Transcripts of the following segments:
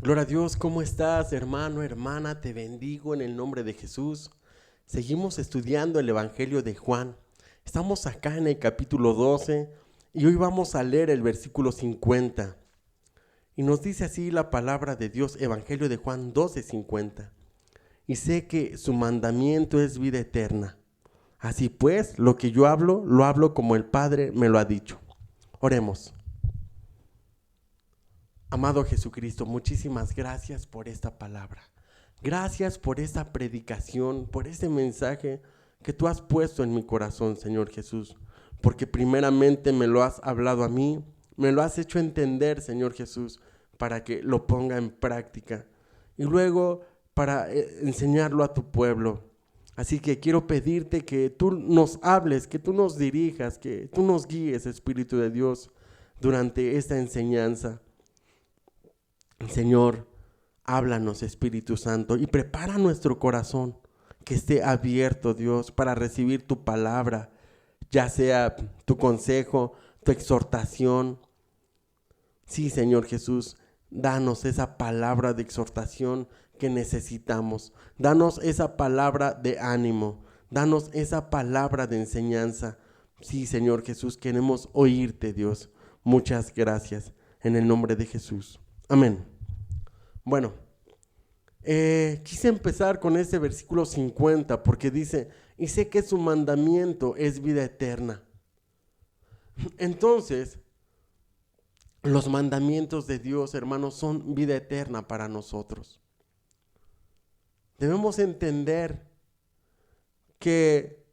Gloria a Dios, ¿cómo estás, hermano, hermana? Te bendigo en el nombre de Jesús. Seguimos estudiando el Evangelio de Juan. Estamos acá en el capítulo 12 y hoy vamos a leer el versículo 50. Y nos dice así la palabra de Dios, Evangelio de Juan 12:50. Y sé que su mandamiento es vida eterna. Así pues, lo que yo hablo, lo hablo como el Padre me lo ha dicho. Oremos. Amado Jesucristo, muchísimas gracias por esta palabra. Gracias por esta predicación, por este mensaje que tú has puesto en mi corazón, Señor Jesús. Porque primeramente me lo has hablado a mí, me lo has hecho entender, Señor Jesús, para que lo ponga en práctica. Y luego para enseñarlo a tu pueblo. Así que quiero pedirte que tú nos hables, que tú nos dirijas, que tú nos guíes, Espíritu de Dios, durante esta enseñanza. Señor, háblanos, Espíritu Santo, y prepara nuestro corazón que esté abierto, Dios, para recibir tu palabra, ya sea tu consejo, tu exhortación. Sí, Señor Jesús, danos esa palabra de exhortación que necesitamos. Danos esa palabra de ánimo. Danos esa palabra de enseñanza. Sí, Señor Jesús, queremos oírte, Dios. Muchas gracias. En el nombre de Jesús. Amén. Bueno, quise empezar con este versículo 50 porque dice, y sé que su mandamiento es vida eterna. Entonces, los mandamientos de Dios, hermanos, son vida eterna para nosotros. Debemos entender que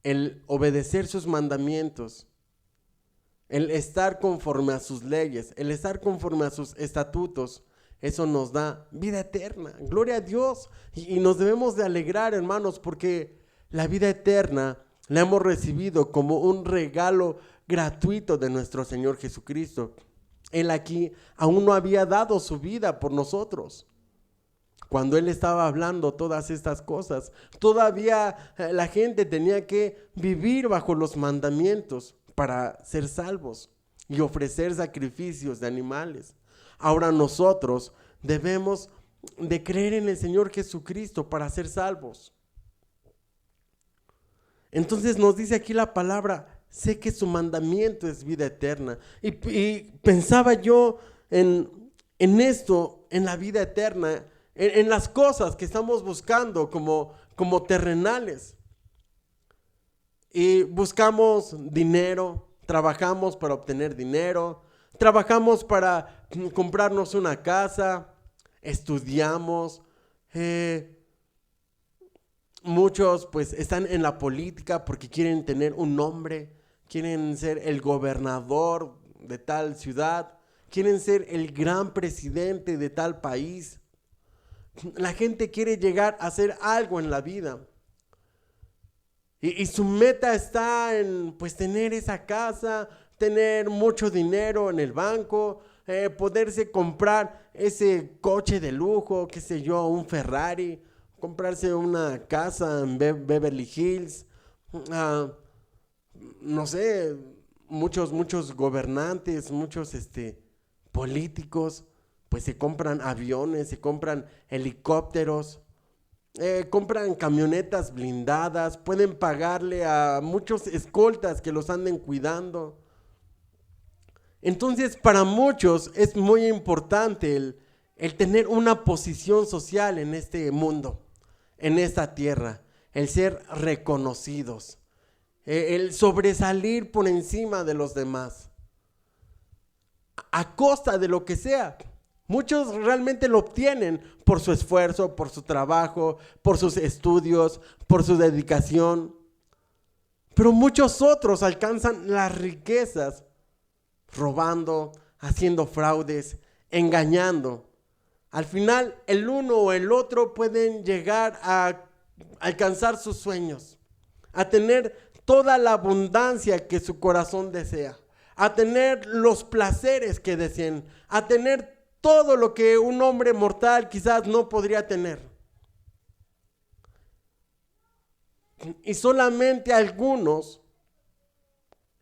el obedecer sus mandamientos, el estar conforme a sus leyes, el estar conforme a sus estatutos, eso nos da vida eterna. Gloria a Dios. Y nos debemos de alegrar, hermanos, porque la vida eterna la hemos recibido como un regalo gratuito de nuestro Señor Jesucristo. Él aquí aún no había dado su vida por nosotros. Cuando Él estaba hablando todas estas cosas, todavía la gente tenía que vivir bajo los mandamientos para ser salvos y ofrecer sacrificios de animales. Ahora nosotros debemos de creer en el Señor Jesucristo para ser salvos. Entonces nos dice aquí la palabra, sé que su mandamiento es vida eterna. Y pensaba yo en esto, en la vida eterna, en las cosas que estamos buscando como terrenales. Y buscamos dinero, trabajamos para obtener dinero, trabajamos para comprarnos una casa, estudiamos. Muchos pues están en la política porque quieren tener un nombre, quieren ser el gobernador de tal ciudad, quieren ser el gran presidente de tal país. La gente quiere llegar a hacer algo en la vida. Y su meta está en pues tener esa casa, tener mucho dinero en el banco, poderse comprar ese coche de lujo, qué sé yo, un Ferrari, comprarse una casa en Beverly Hills, uh, no sé, muchos gobernantes, muchos políticos, pues se compran aviones, se compran helicópteros, compran camionetas blindadas, pueden pagarle a muchos escoltas que los anden cuidando. Entonces, para muchos es muy importante el tener una posición social en este mundo, en esta tierra, el ser reconocidos, el sobresalir por encima de los demás, a costa de lo que sea. Muchos realmente lo obtienen por su esfuerzo, por su trabajo, por sus estudios, por su dedicación. Pero muchos otros alcanzan las riquezas robando, haciendo fraudes, engañando. Al final, el uno o el otro pueden llegar a alcanzar sus sueños, a tener toda la abundancia que su corazón desea, a tener los placeres que deseen, a tener todo lo que un hombre mortal quizás no podría tener. Y solamente algunos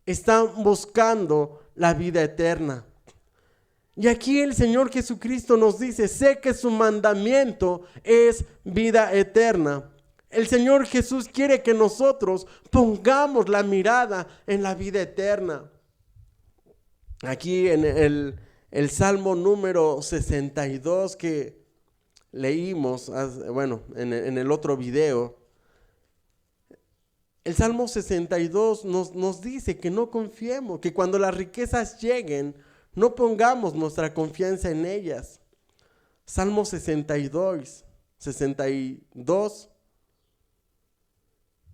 están buscando la vida eterna. Y aquí el Señor Jesucristo nos dice, sé que su mandamiento es vida eterna. El Señor Jesús quiere que nosotros pongamos la mirada en la vida eterna. Aquí en el Salmo número 62 que leímos, en el otro video, el Salmo 62 nos dice que no confiemos, que cuando las riquezas lleguen, no pongamos nuestra confianza en ellas. Salmo 62,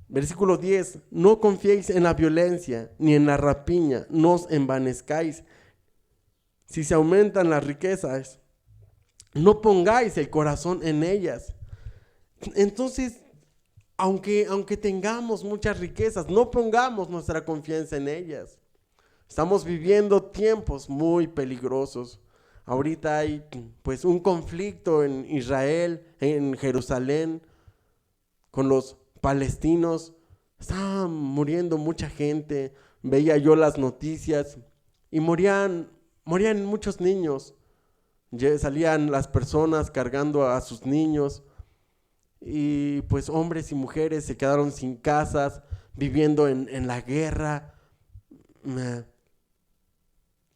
versículo 10, no confiéis en la violencia, ni en la rapiña, no os envanezcáis. Si se aumentan las riquezas, no pongáis el corazón en ellas. Entonces, aunque tengamos muchas riquezas, no pongamos nuestra confianza en ellas. Estamos viviendo tiempos muy peligrosos. Ahorita hay pues un conflicto en Israel, en Jerusalén, con los palestinos. Estaba muriendo mucha gente. Veía yo las noticias y morían muchos niños. Salían las personas cargando a sus niños y pues hombres y mujeres se quedaron sin casas, viviendo en la guerra,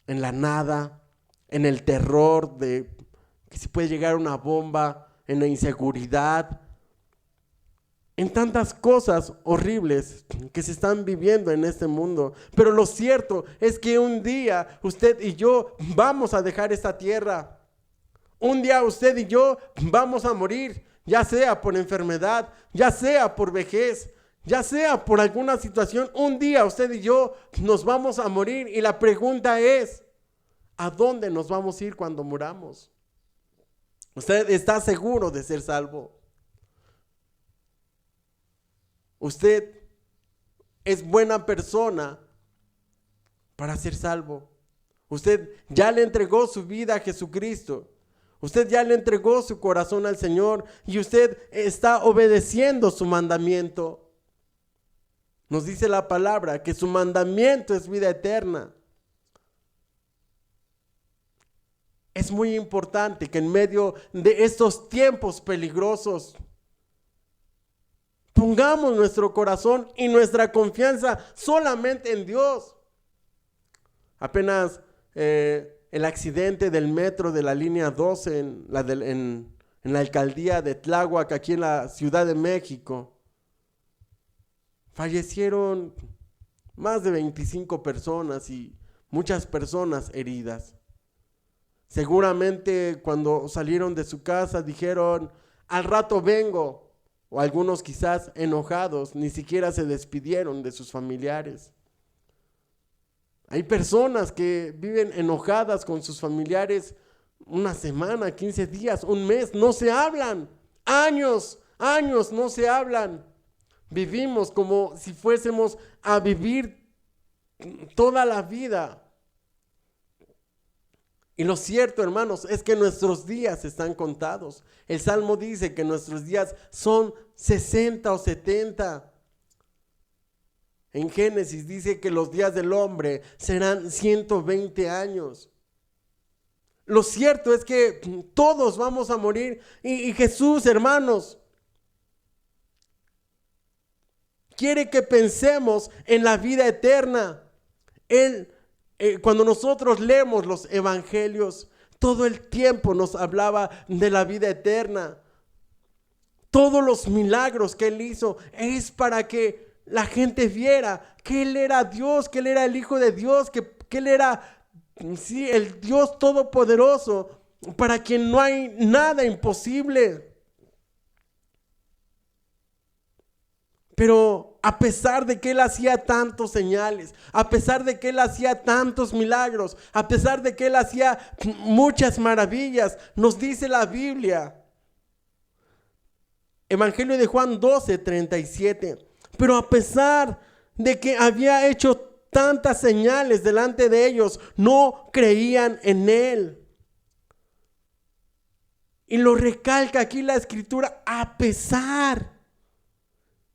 en la nada, en el terror de que si puede llegar una bomba, en la inseguridad, en tantas cosas horribles que se están viviendo en este mundo. Pero lo cierto es que un día usted y yo vamos a dejar esta tierra. Un día usted y yo vamos a morir, ya sea por enfermedad, ya sea por vejez, ya sea por alguna situación. Un día usted y yo nos vamos a morir y la pregunta es, ¿a dónde nos vamos a ir cuando muramos? ¿Usted está seguro de ser salvo? ¿Usted es buena persona para ser salvo? ¿Usted ya le entregó su vida a Jesucristo? Usted ya le entregó su corazón al Señor y usted está obedeciendo su mandamiento. Nos dice la palabra que su mandamiento es vida eterna. Es muy importante que en medio de estos tiempos peligrosos pongamos nuestro corazón y nuestra confianza solamente en Dios. Apenas el accidente del metro de la línea 12 en la alcaldía de Tláhuac, aquí en la Ciudad de México. Fallecieron más de 25 personas y muchas personas heridas. Seguramente cuando salieron de su casa dijeron, al rato vengo. O algunos quizás enojados, ni siquiera se despidieron de sus familiares. Hay personas que viven enojadas con sus familiares una semana, 15 días, un mes, no se hablan. Años no se hablan. Vivimos como si fuésemos a vivir toda la vida. Y lo cierto, hermanos, es que nuestros días están contados. El Salmo dice que nuestros días son 60 o 70. En Génesis dice que los días del hombre serán 120 años. Lo cierto es que todos vamos a morir. Y Jesús, hermanos, quiere que pensemos en la vida eterna. Cuando nosotros leemos los evangelios, todo el tiempo nos hablaba de la vida eterna. Todos los milagros que Él hizo es para que la gente viera que Él era Dios, que Él era el Hijo de Dios, que Él era el Dios Todopoderoso, para quien no hay nada imposible. Pero a pesar de que Él hacía tantos señales, a pesar de que Él hacía tantos milagros, a pesar de que Él hacía muchas maravillas, nos dice la Biblia, Evangelio de Juan 12:37, pero a pesar de que había hecho tantas señales delante de ellos, no creían en Él. Y lo recalca aquí la Escritura, a pesar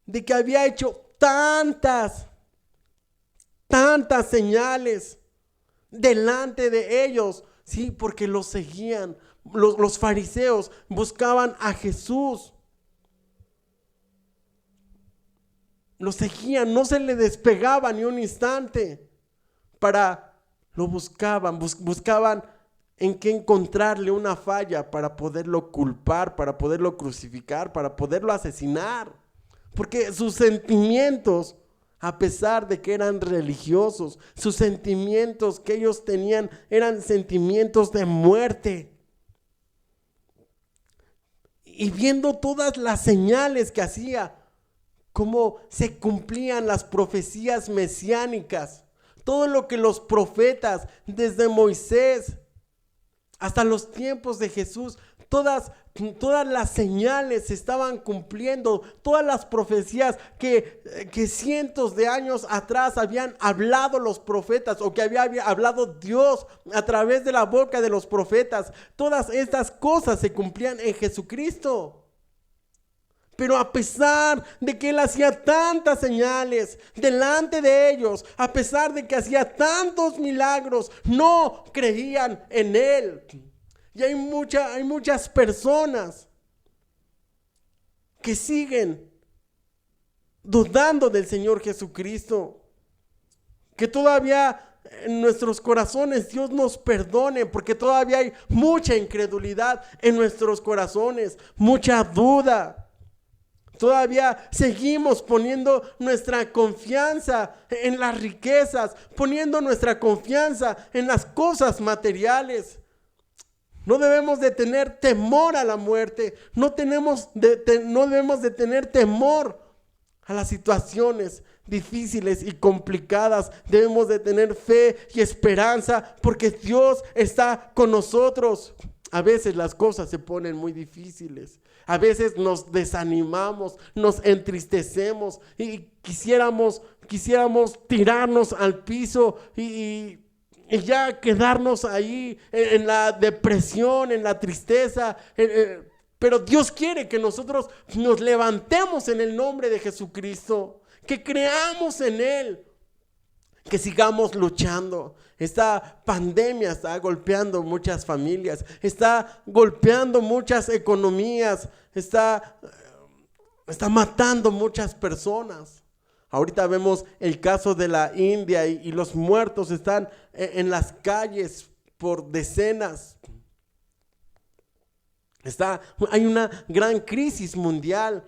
de que había hecho tantas señales, delante de ellos. Sí, porque los seguían. Los fariseos buscaban a Jesús. Lo seguían, no se le despegaba ni un instante. Lo buscaban, buscaban en qué encontrarle una falla para poderlo culpar, para poderlo crucificar, para poderlo asesinar. Porque sus sentimientos, a pesar de que eran religiosos, sus sentimientos que ellos tenían eran sentimientos de muerte. Y viendo todas las señales que hacía, cómo se cumplían las profecías mesiánicas, todo lo que los profetas, desde Moisés hasta los tiempos de Jesús, todas las señales se estaban cumpliendo, todas las profecías que cientos de años atrás habían hablado los profetas, o que había hablado Dios a través de la boca de los profetas, todas estas cosas se cumplían en Jesucristo. Pero a pesar de que él hacía tantas señales delante de ellos, a pesar de que hacía tantos milagros, no creían en él. Y hay muchas personas que siguen dudando del Señor Jesucristo. Que todavía en nuestros corazones Dios nos perdone, porque todavía hay mucha incredulidad en nuestros corazones, mucha duda. Todavía seguimos poniendo nuestra confianza en las riquezas, poniendo nuestra confianza en las cosas materiales. No debemos de tener temor a la muerte, no debemos de tener temor a las situaciones difíciles y complicadas. Debemos de tener fe y esperanza, porque Dios está con nosotros. A veces las cosas se ponen muy difíciles. A veces nos desanimamos, nos entristecemos y quisiéramos tirarnos al piso y ya quedarnos ahí en la depresión, en la tristeza. Pero Dios quiere que nosotros nos levantemos en el nombre de Jesucristo, que creamos en Él, que sigamos luchando. Esta pandemia está golpeando muchas familias, está golpeando muchas economías, está matando muchas personas. Ahorita vemos el caso de la India y los muertos están en las calles por decenas. Hay una gran crisis mundial.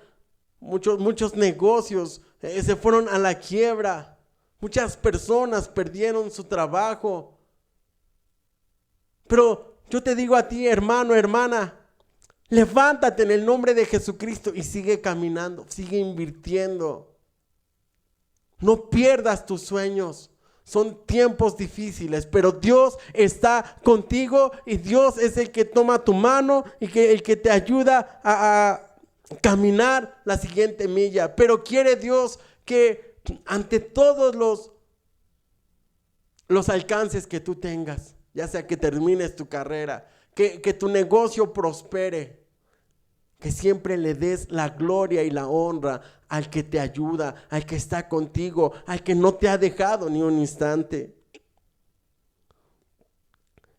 Muchos negocios se fueron a la quiebra. Muchas personas perdieron su trabajo. Pero yo te digo a ti, hermano, hermana, levántate en el nombre de Jesucristo y sigue caminando, sigue invirtiendo. No pierdas tus sueños. Son tiempos difíciles, pero Dios está contigo y Dios es el que toma tu mano y el que te ayuda a caminar la siguiente milla. Pero quiere Dios que ante todos los alcances que tú tengas, ya sea que termines tu carrera, que tu negocio prospere, que siempre le des la gloria y la honra al que te ayuda, al que está contigo, al que no te ha dejado ni un instante.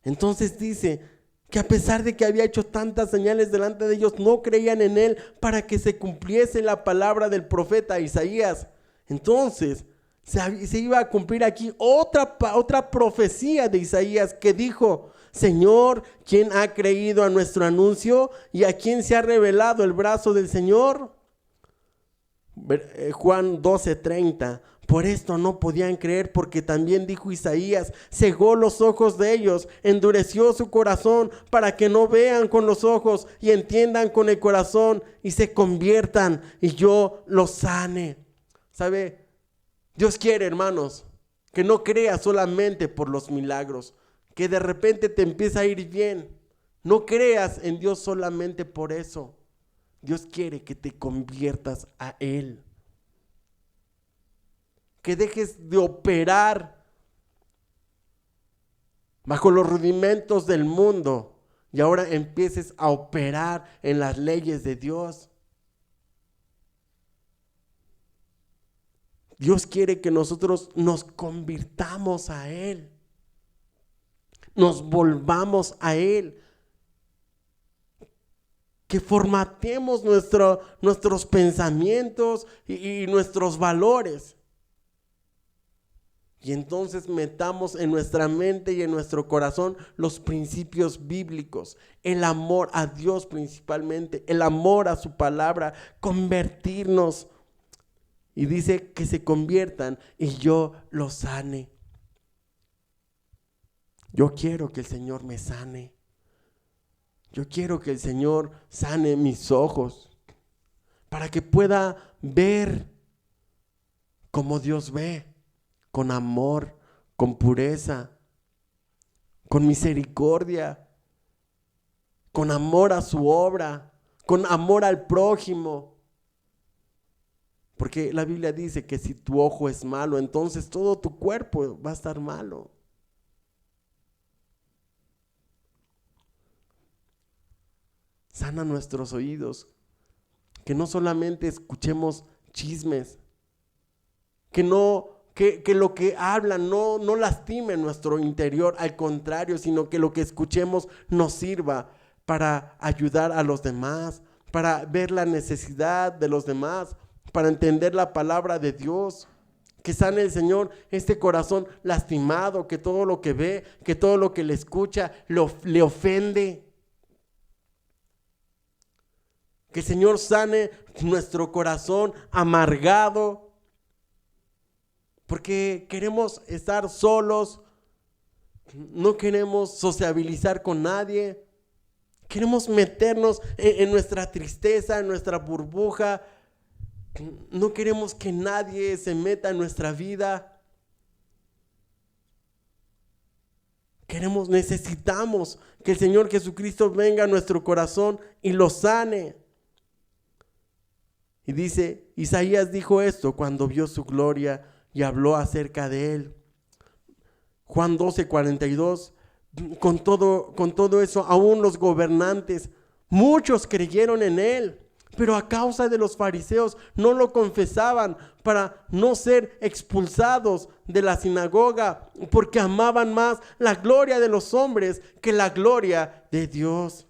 Entonces dice que a pesar de que había hecho tantas señales delante de ellos, no creían en él para que se cumpliese la palabra del profeta Isaías. Entonces se iba a cumplir aquí otra profecía de Isaías que dijo: Señor, ¿quién ha creído a nuestro anuncio y a quién se ha revelado el brazo del Señor? Juan 12:30. Por esto no podían creer, porque también dijo Isaías: cegó los ojos de ellos, endureció su corazón, para que no vean con los ojos y entiendan con el corazón y se conviertan y yo los sane. ¿Sabe? Dios quiere, hermanos, que no creas solamente por los milagros, que de repente te empieza a ir bien. No creas en Dios solamente por eso. Dios quiere que te conviertas a Él. Que dejes de operar bajo los rudimentos del mundo y ahora empieces a operar en las leyes de Dios. Dios quiere que nosotros nos convirtamos a Él. nos volvamos a Él, que formatemos nuestros pensamientos y nuestros valores. Y entonces metamos en nuestra mente y en nuestro corazón los principios bíblicos, el amor a Dios principalmente, el amor a su palabra, convertirnos. Y dice que se conviertan y yo los sane. Yo quiero que el Señor me sane. Yo quiero que el Señor sane mis ojos para que pueda ver como Dios ve, con amor, con pureza, con misericordia, con amor a su obra, con amor al prójimo. Porque la Biblia dice que si tu ojo es malo, entonces todo tu cuerpo va a estar malo. Sana nuestros oídos, que no solamente escuchemos chismes, que lo que hablan no lastime nuestro interior, al contrario, sino que lo que escuchemos nos sirva para ayudar a los demás, para ver la necesidad de los demás, para entender la palabra de Dios. Que sane el Señor este corazón lastimado, que todo lo que ve, que todo lo que le escucha le ofende. Que el Señor sane nuestro corazón amargado, porque queremos estar solos, no queremos sociabilizar con nadie, queremos meternos en nuestra tristeza, en nuestra burbuja, no queremos que nadie se meta en nuestra vida. Necesitamos que el Señor Jesucristo venga a nuestro corazón y lo sane. Y dice, Isaías dijo esto cuando vio su gloria y habló acerca de él. Juan 12:42, con todo eso, aún los gobernantes, muchos creyeron en él, pero a causa de los fariseos no lo confesaban para no ser expulsados de la sinagoga, porque amaban más la gloria de los hombres que la gloria de Dios.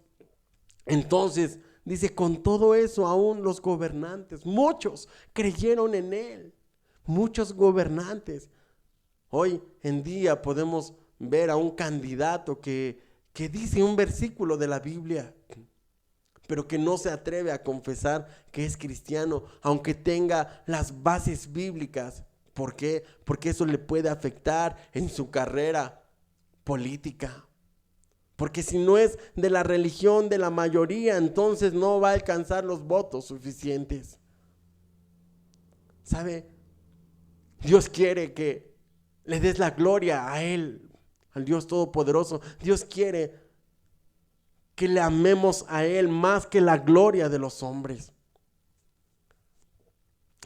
Entonces, dice, con todo eso aún los gobernantes, muchos creyeron en él, muchos gobernantes. Hoy en día podemos ver a un candidato que dice un versículo de la Biblia, pero que no se atreve a confesar que es cristiano, aunque tenga las bases bíblicas. ¿Por qué? Porque eso le puede afectar en su carrera política. Porque si no es de la religión de la mayoría, entonces no va a alcanzar los votos suficientes. ¿Sabe? Dios quiere que le des la gloria a Él, al Dios Todopoderoso. Dios quiere que le amemos a Él más que la gloria de los hombres.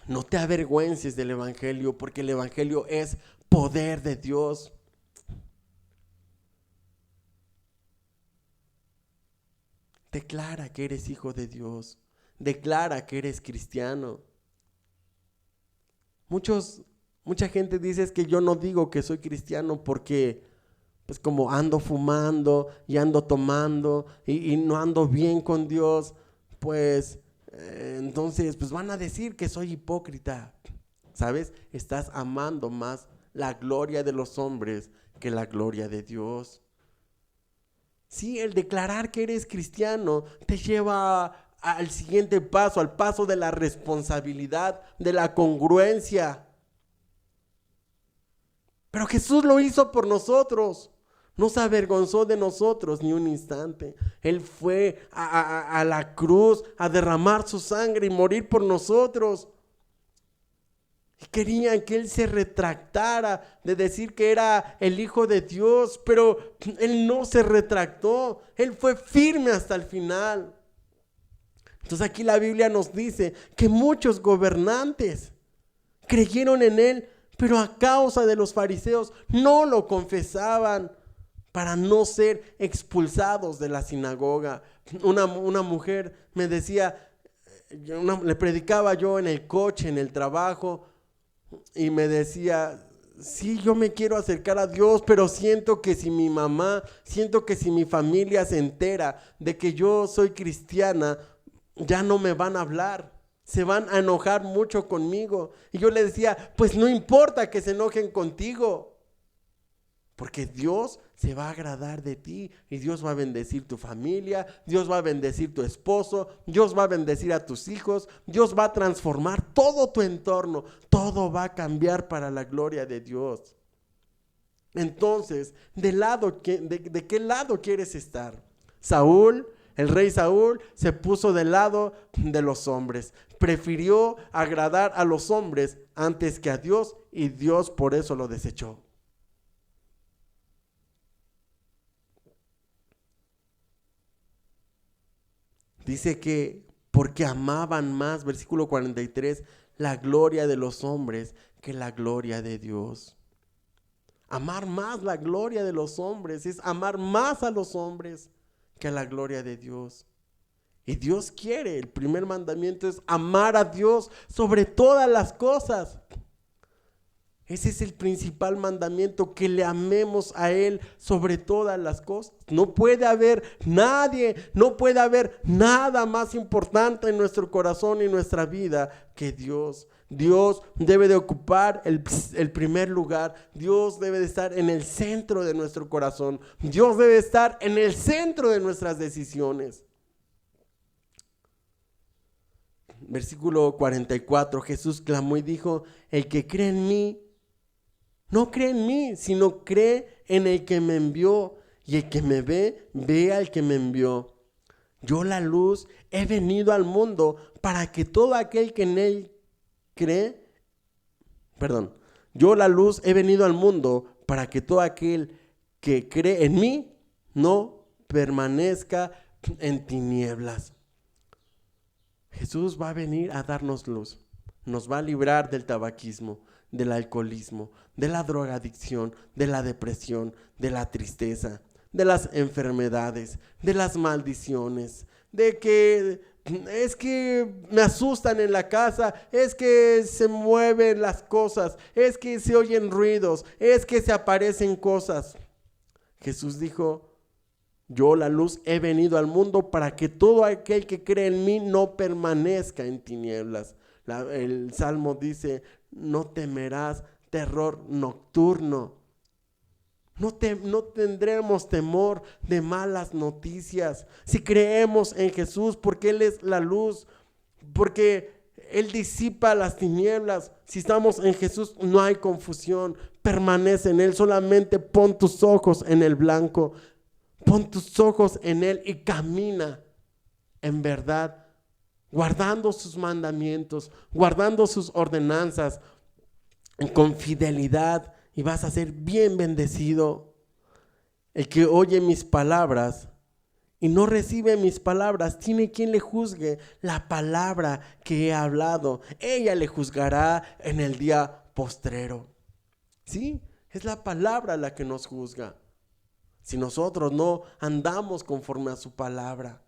No te avergüences del Evangelio, porque el Evangelio es poder de Dios. Declara que eres hijo de Dios. Declara que eres cristiano. Mucha gente dice es que yo no digo que soy cristiano porque pues como ando fumando y ando tomando y no ando bien con Dios, pues entonces pues van a decir que soy hipócrita. ¿Sabes? Estás amando más la gloria de los hombres que la gloria de Dios. Sí, el declarar que eres cristiano te lleva al siguiente paso, al paso de la responsabilidad, de la congruencia. Pero Jesús lo hizo por nosotros. No se avergonzó de nosotros ni un instante. Él fue a la cruz a derramar su sangre y morir por nosotros. Y querían que Él se retractara de decir que era el Hijo de Dios, pero Él no se retractó. Él fue firme hasta el final. Entonces aquí la Biblia nos dice que muchos gobernantes creyeron en Él, pero a causa de los fariseos no lo confesaban para no ser expulsados de la sinagoga. Una mujer me decía, le predicaba yo en el coche, en el trabajo, y me decía, sí, yo me quiero acercar a Dios, pero siento que si mi mamá, siento que si mi familia se entera de que yo soy cristiana, ya no me van a hablar. Se van a enojar mucho conmigo. Y yo le decía, pues no importa que se enojen contigo, porque Dios se va a agradar de ti y Dios va a bendecir tu familia, Dios va a bendecir tu esposo, Dios va a bendecir a tus hijos, Dios va a transformar todo tu entorno, todo va a cambiar para la gloria de Dios. Entonces, ¿de qué lado quieres estar? Saúl, el rey Saúl, se puso del lado de los hombres. Prefirió agradar a los hombres antes que a Dios y Dios por eso lo desechó. Dice que porque amaban más, versículo 43, la gloria de los hombres que la gloria de Dios. Amar más la gloria de los hombres es amar más a los hombres que a la gloria de Dios. Y Dios quiere, el primer mandamiento es amar a Dios sobre todas las cosas. Ese es el principal mandamiento, que le amemos a Él sobre todas las cosas. No puede haber nadie, no puede haber nada más importante en nuestro corazón y nuestra vida que Dios. Dios debe de ocupar el primer lugar. Dios debe de estar en el centro de nuestro corazón. Dios debe estar en el centro de nuestras decisiones. Versículo 44, Jesús clamó y dijo, el que cree en mí, no cree en mí, sino cree en el que me envió. Y el que me ve, ve al que me envió. Yo, la luz, he venido al mundo para que todo aquel que en él cree, yo, la luz, he venido al mundo para que todo aquel que cree en mí no permanezca en tinieblas. Jesús va a venir a darnos luz. Nos va a librar del tabaquismo, del alcoholismo, de la drogadicción, de la depresión, de la tristeza, de las enfermedades, de las maldiciones, de que es que me asustan en la casa, es que se mueven las cosas, es que se oyen ruidos, es que se aparecen cosas. Jesús dijo, yo, la luz, he venido al mundo para que todo aquel que cree en mí no permanezca en tinieblas. El Salmo dice, no temerás terror nocturno. No tendremos temor de malas noticias. Si creemos en Jesús, porque Él es la luz, porque Él disipa las tinieblas. Si estamos en Jesús, no hay confusión. Permanece en Él, solamente pon tus ojos en el blanco. Pon tus ojos en Él y camina en verdad, guardando sus mandamientos, guardando sus ordenanzas, con fidelidad, y vas a ser bien bendecido. El que oye mis palabras y no recibe mis palabras, tiene quien le juzgue la palabra que he hablado. Ella le juzgará en el día postrero. ¿Sí? Es la palabra la que nos juzga. Si nosotros no andamos conforme a su palabra,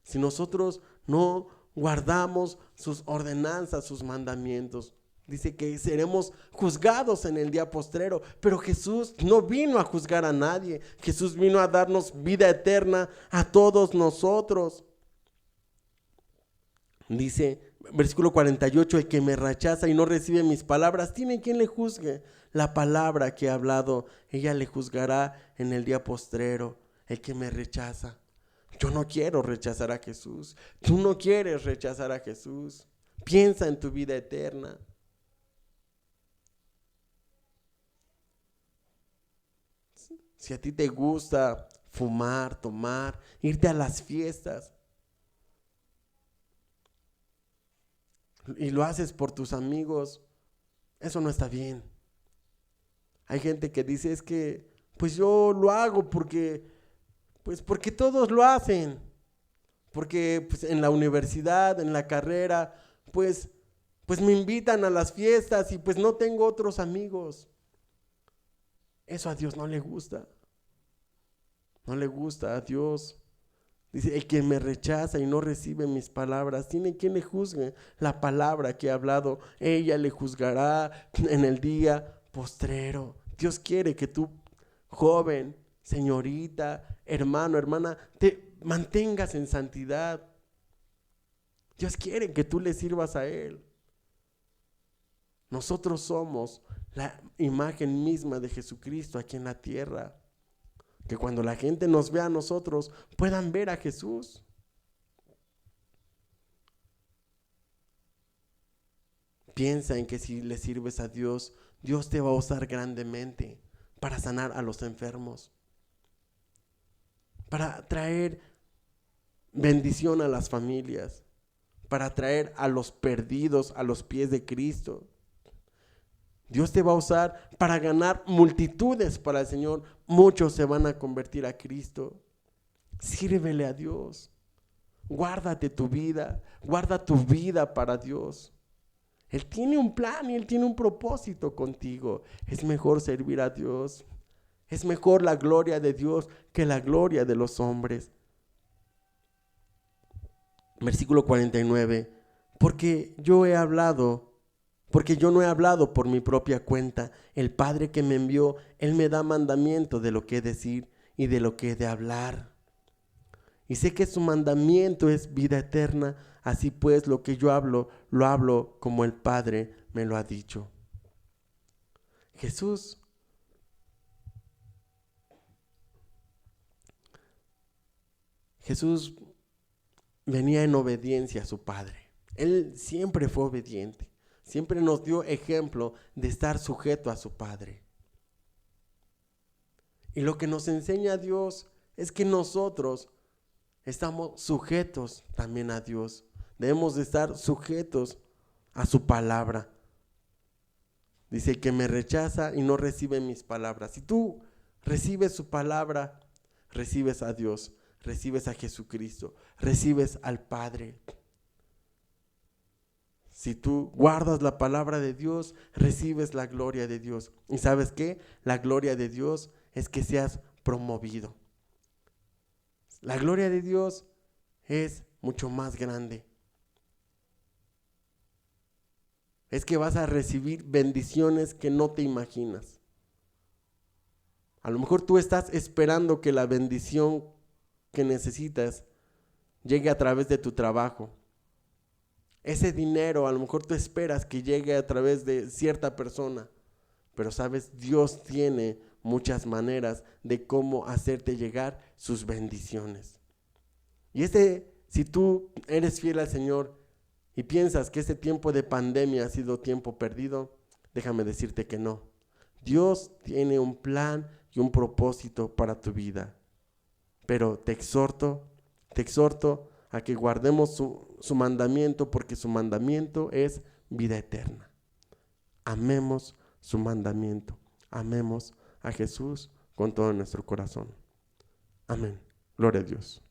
si nosotros no guardamos sus ordenanzas, sus mandamientos, dice que seremos juzgados en el día postrero. Pero Jesús no vino a juzgar a nadie. Jesús vino a darnos vida eterna a todos nosotros. Dice, versículo 48, el que me rechaza y no recibe mis palabras, tiene quien le juzgue. La palabra que he hablado, ella le juzgará en el día postrero. El que me rechaza. Yo no quiero rechazar a Jesús. Tú no quieres rechazar a Jesús. Piensa en tu vida eterna. Si a ti te gusta fumar, tomar, irte a las fiestas, y lo haces por tus amigos, eso no está bien. Hay gente que dice, es que pues yo lo hago porque todos lo hacen, porque pues en la universidad, en la carrera, pues me invitan a las fiestas y pues no tengo otros amigos. Eso a Dios no le gusta. No le gusta a Dios. Dice, el que me rechaza y no recibe mis palabras, tiene quien le juzgue. La palabra que he hablado, ella le juzgará en el día postrero. Dios quiere que tú, joven, señorita, hermano, hermana, te mantengas en santidad. Dios quiere que tú le sirvas a Él. Nosotros somos la imagen misma de Jesucristo aquí en la tierra. Que cuando la gente nos vea a nosotros, puedan ver a Jesús. Piensa en que si le sirves a Dios, Dios te va a usar grandemente para sanar a los enfermos, para traer bendición a las familias, para traer a los perdidos a los pies de Cristo. Dios te va a usar para ganar multitudes para el Señor. Muchos se van a convertir a Cristo. Sírvele a Dios. Guárdate tu vida. Guarda tu vida para Dios. Él tiene un plan y Él tiene un propósito contigo. Es mejor servir a Dios. Es mejor la gloria de Dios que la gloria de los hombres. Versículo 49. Porque yo no he hablado por mi propia cuenta. El Padre que me envió, Él me da mandamiento de lo que he de decir y de lo que he de hablar. Y sé que su mandamiento es vida eterna. Así pues, lo que yo hablo, lo hablo como el Padre me lo ha dicho. Jesús venía en obediencia a su Padre. Él siempre fue obediente. Siempre nos dio ejemplo de estar sujeto a su Padre. Y lo que nos enseña Dios es que nosotros estamos sujetos también a Dios. Debemos de estar sujetos a su palabra. Dice que me rechaza y no recibe mis palabras. Si tú recibes su palabra, recibes a Dios, recibes a Jesucristo, recibes al Padre. Si tú guardas la palabra de Dios, recibes la gloria de Dios. ¿Y sabes qué? La gloria de Dios es que seas promovido. La gloria de Dios es mucho más grande. Es que vas a recibir bendiciones que no te imaginas. A lo mejor tú estás esperando que la bendición que necesitas llegue a través de tu trabajo. Ese dinero a lo mejor tú esperas que llegue a través de cierta persona, pero sabes, Dios tiene muchas maneras de cómo hacerte llegar sus bendiciones. Y si tú eres fiel al Señor y piensas que este tiempo de pandemia ha sido tiempo perdido, déjame decirte que no. Dios tiene un plan y un propósito para tu vida, pero te exhorto a que guardemos su mandamiento, porque su mandamiento es vida eterna. Amemos su mandamiento. Amemos a Jesús con todo nuestro corazón. Amén. Gloria a Dios.